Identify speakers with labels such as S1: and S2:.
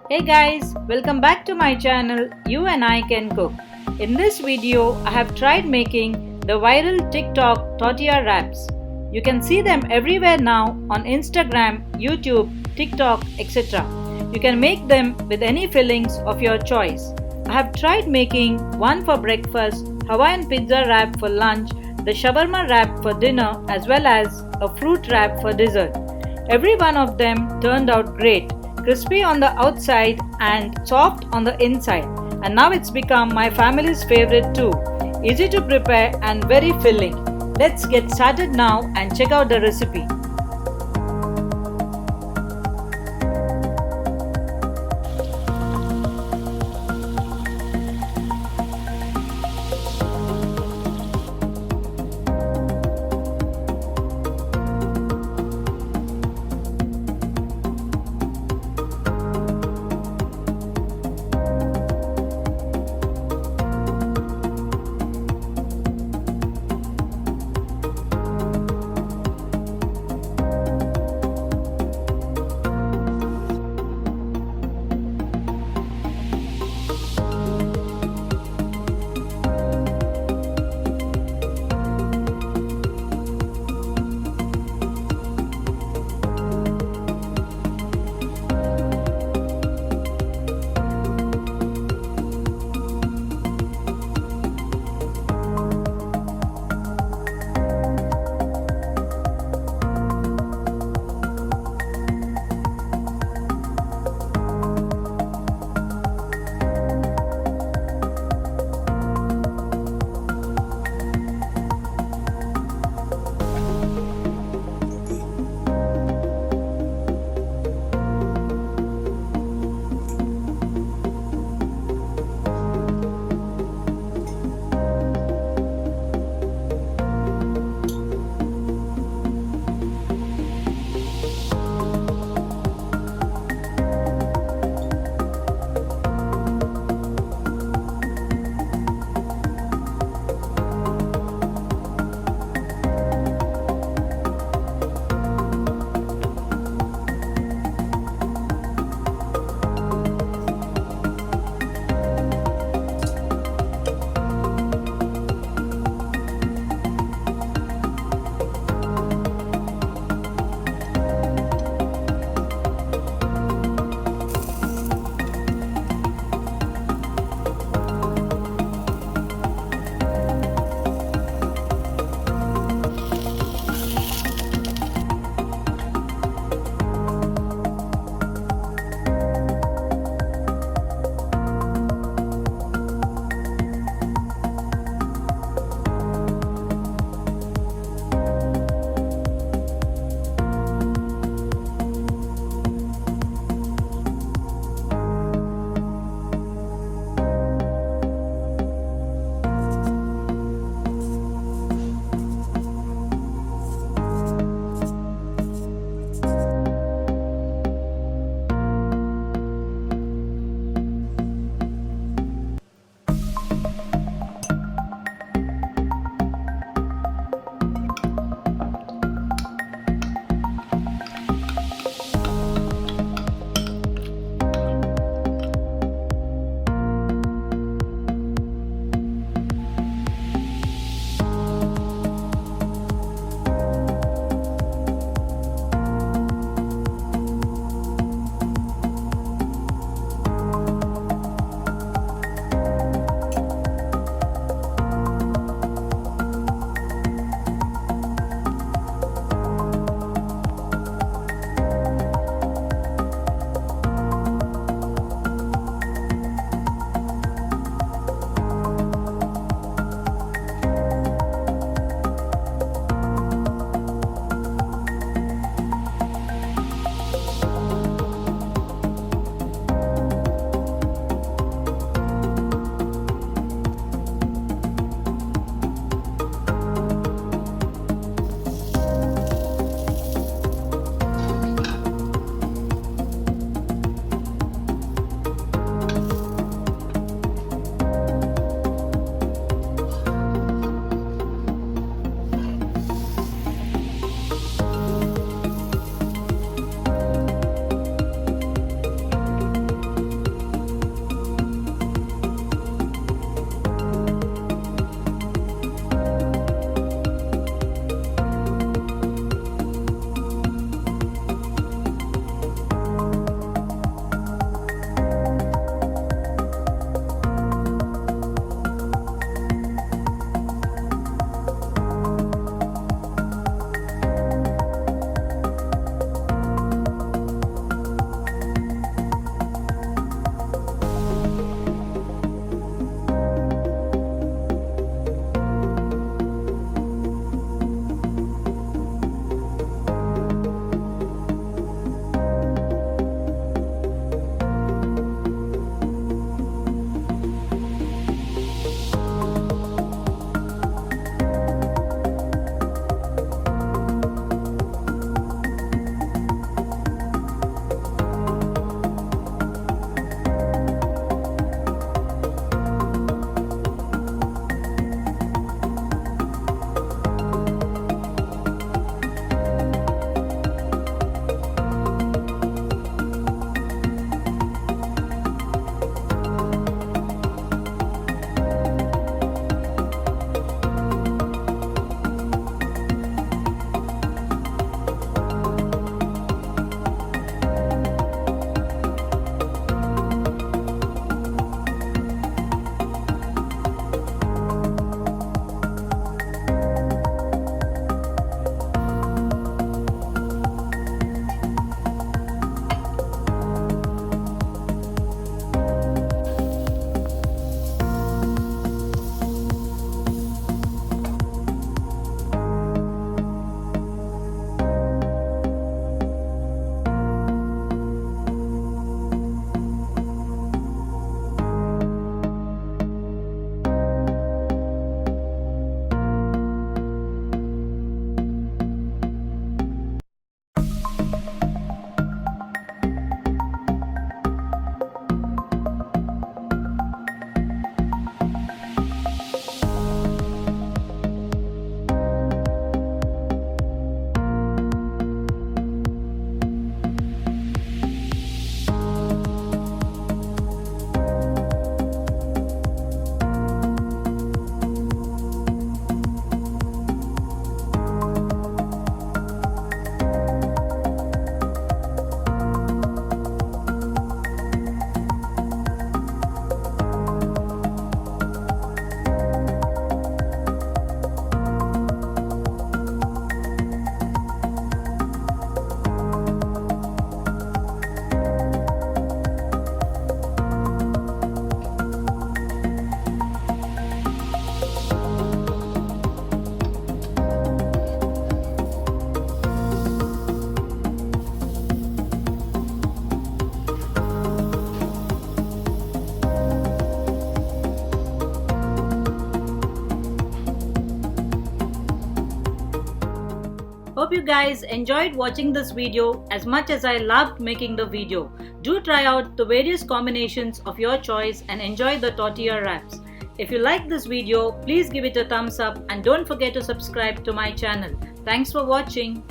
S1: Hey guys, welcome back to my channel You and I Can Cook. In this video, I have tried making the viral TikTok tortilla wraps. You can see them everywhere now on Instagram, YouTube, TikTok, etc. You can make them with any fillings of your choice. I have tried making one for breakfast, Hawaiian pizza wrap for lunch, the shawarma wrap for dinner as well as a fruit wrap for dessert. Every one of them turned out great, crispy on the outside and soft on the inside. And now it's become my family's favorite too. Easy to prepare and very filling. Let's get started now and check out the recipe. Hope you guys enjoyed watching this video as much as I loved making the video. Do try out the various combinations of your choice and enjoy the tortilla wraps. If you like this video, please give it a thumbs up and don't forget to subscribe to my channel. Thanks for watching.